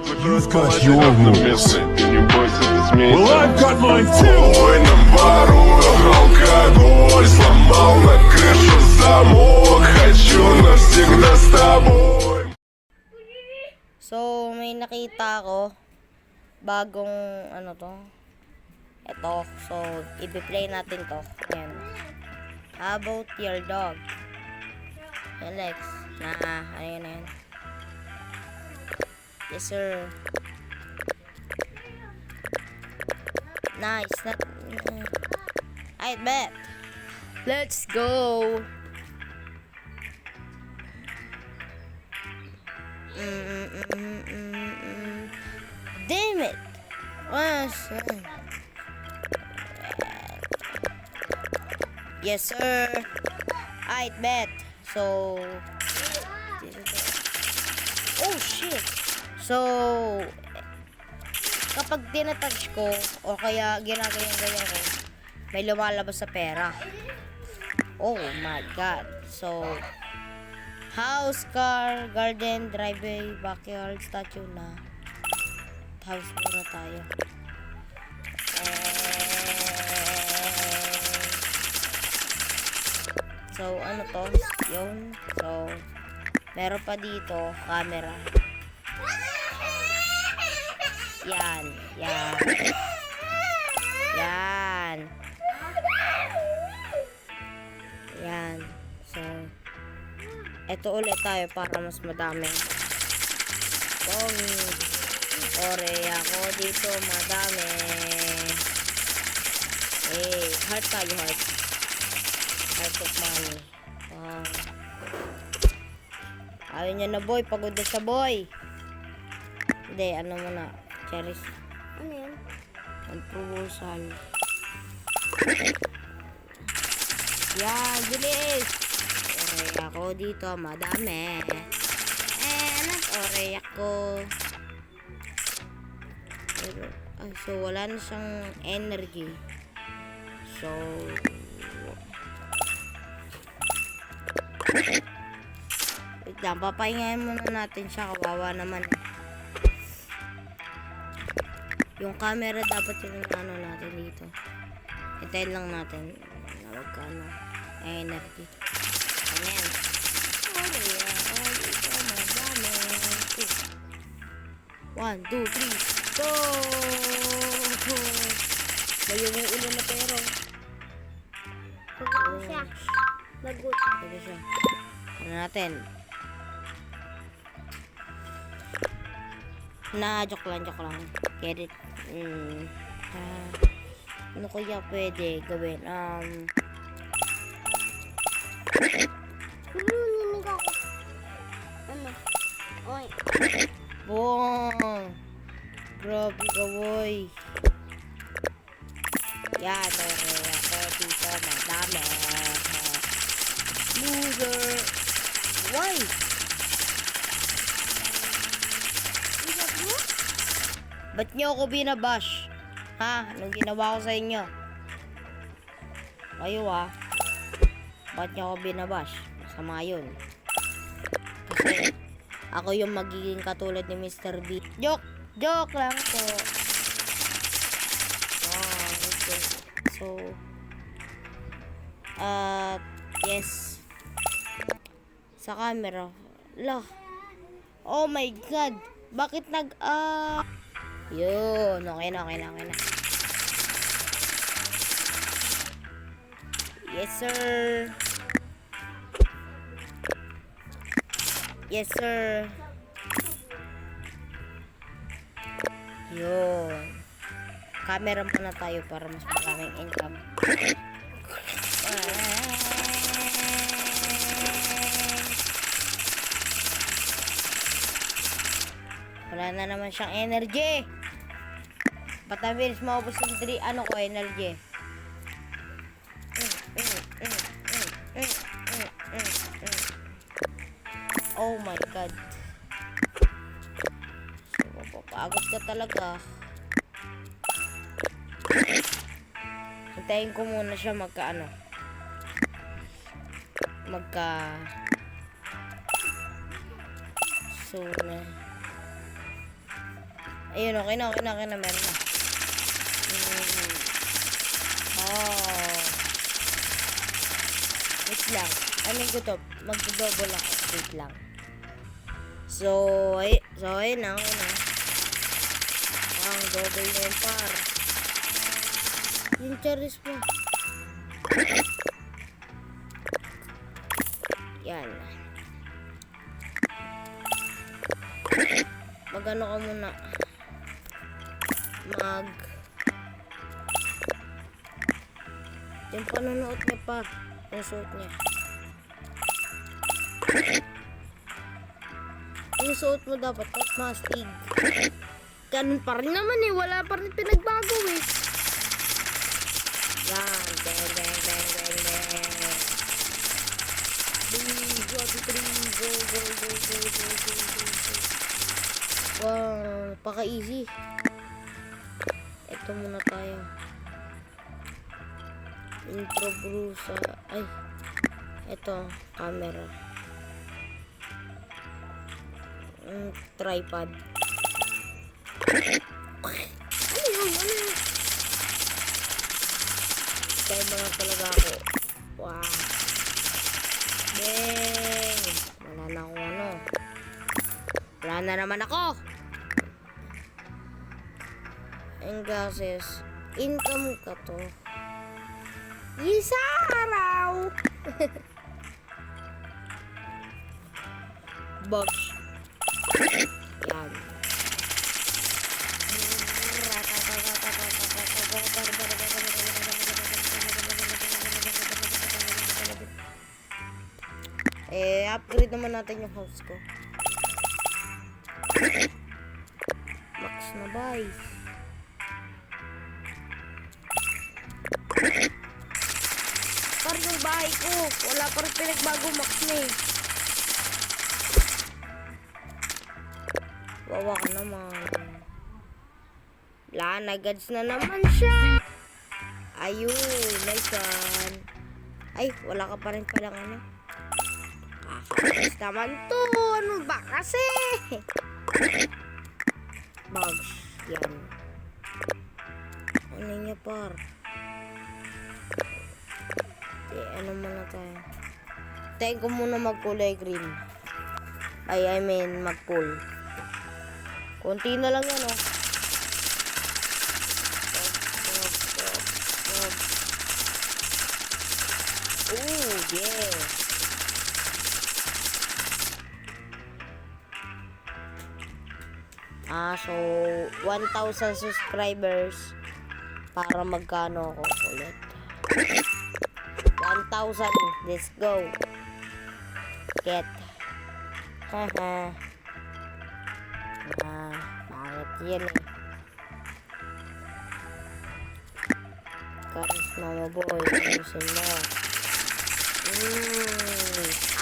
You've got your rules. Well, I've got mine too. Ой, на бару алкоголь сломал на крышу замок. Хочу навсегда с тобой. So, may nakita ako bagong ano to. Ito. So, i-play natin to. Ayan. How about your dog? Ayan, Lex. Ayan, ayan. Yes, sir. Nice. I bet. Let's go. Damn it. Yes, sir. I bet. So. Oh, shit. So, kapag tinatouch ko, o kaya ginagayan-gayan ko, may lumalabas sa pera. Oh my god. So, house, car, garden, driveway, backyard, statue na. House muna tayo. So, ano to? Yun. So, meron pa dito, camera. Yan. Yan. Yan. Yan. So, eto ulit tayo para mas madami. Ore ako dito madami. Heart tayo, heart. Heart of money. Ayaw niya na boy, pagod na sa boy. Hindi, ano muna. Cherries. Ano yan? Ang proposal. Yan, bilis. Ore ako dito madami. Ore ako. Pero, so wala na siyang energy. So, wait lang, papahingayin muna natin siya. Kawawa naman. Yung camera dapat yung ano natin dito. Hintayin lang natin na magkano energy. Ayan. One, two, three, go! Layo mo yung ulo na pero. Pagod siya. Lagot. Pwede siya. Ano natin? Joke lang. Get it? Ano kaya pwede gawin? Nininig ako. Ano? Oy. Wow! Grabe ka, boy. Yan, ako dito madami. Loser. Why? Ba't nyo ako binabash? Ha? Anong ginawa ko sa inyo? Kayo ba't nyo ako binabash? Masama yun. Kasi ako yung magiging katulad ni Mr. B. Joke lang po. Okay. So, yes. Sa camera. Lah. Oh my god. Bakit yun. Okay na. Yes, sir. Yes, sir. Yun. Camera muna tayo para mas maraming income. Wala na naman siyang energy. Patabilis maubos yung 3 energy. Oh my god. So, mapapagod ka talaga. Hintayin ko muna siya so Ayun, okay na, meron na. Oh. Wait lang. Gutom. Magdo-double ako. Wait lang. So, ayun na, okay na. Ang double na yun, par. Yung cherries mo. Yan. Magano ka muna. Yung panonood niya pa. Yung suot niya. Yung suot mo dapat at mastig. Ganun pa rin naman eh. Wala pa rin pinagbago eh. Yan. Bang, bang, bang, bang, bang. 1, 2, 3, go, go, go, go, go, go, go, go. Wow, paka-easy. Ito muna tayo. Intro brusa. Ay, ito, camera. Tripod. Ano yun? Kaya mga talaga ako. Wow. Dang. Wala na akong ano. Wala na naman ako. And gases, income ka to. Isa araw. Box. Yan. Upgrade naman natin yung house ko. Max na guys. Parang yung bahay ko, wala pa rin pinagbago, max na eh. Wawa ka naman. Nagads na naman siya. Ayun, nice one. Ay, wala ka pa rin palang ano. Kakainis naman to. Ano ba kasi? Bugs. Yan. Ano niya par? Ano muna tayo? Tayo ko muna magkulay green. I mean magpool. Konti na lang yan oh. Oh yeah. So 1,000 subscribers para magkano ako ulit? 1,000. Let's go. Get. Haha. Bakit yan eh? Karisma mo boy. Ayusin mo.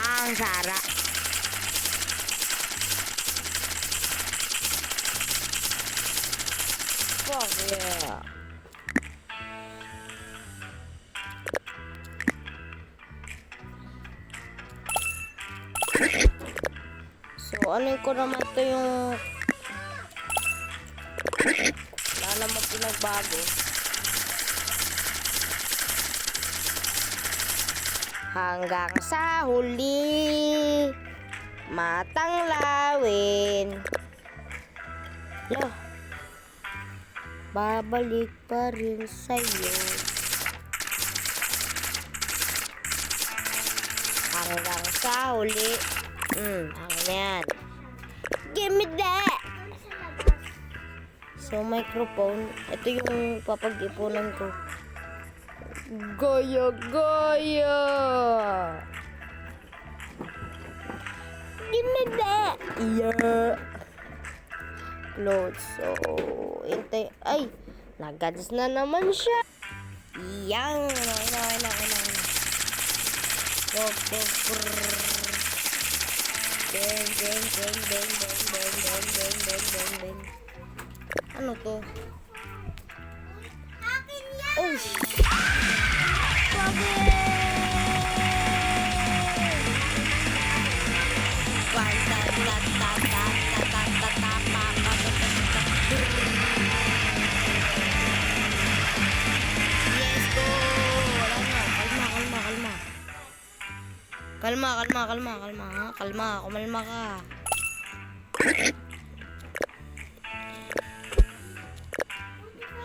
Ang sarap. Fuck yeah. So, ano ko naman ito yung wala naman pinagbago. Hanggang sa huli matang lawin. Loh, babalik pa rin sa'yo. Hanggang sa huli. Ano yan? Give me that! So, microphone. Ito yung papag-ipunan ko. Goya, goya! Give me that! Yeah! Clothes. So, hintay. Ay! Nagads na naman siya. Yang! Ina. Go. Bang. Ano to? Akin yan! Oh, Kalma, ha? Kumalma ka.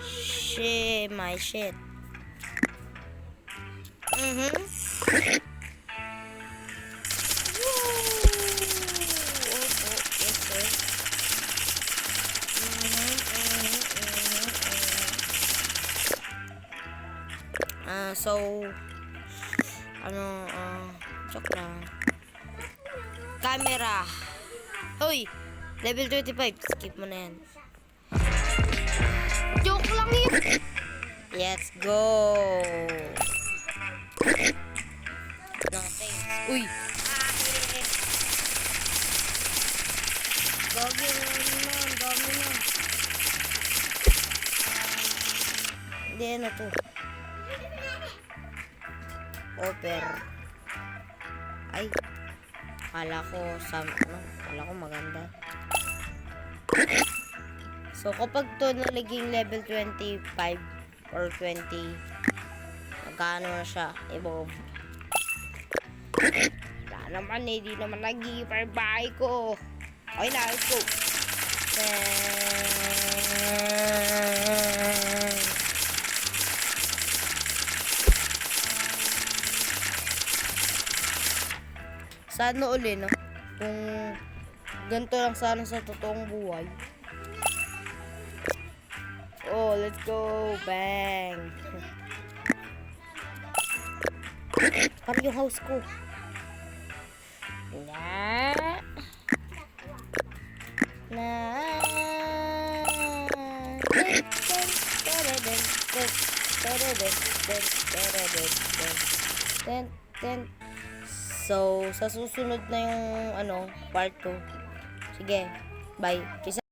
Shit, my shit. So, joke lang. Camera. Hoy, level 25. Skip mo na yan. Joke lang yun. Let's go. Nothing. Uy. Dami na. Hindi, ano to? Over. Ay. Kala ko maganda. So, kapag to nalaging level 25 or 20, magkano na siya? Evolve. Wala naman eh, di naman nag-i-fire bahay ko. Okay na, let's go. Sana uli, no? Kung ganito lang sana sa totoong buhay. Oh, let's go. Bang. Parang yung house ko. So, sa susunod na yung part 2. Sige, bye. Peace out.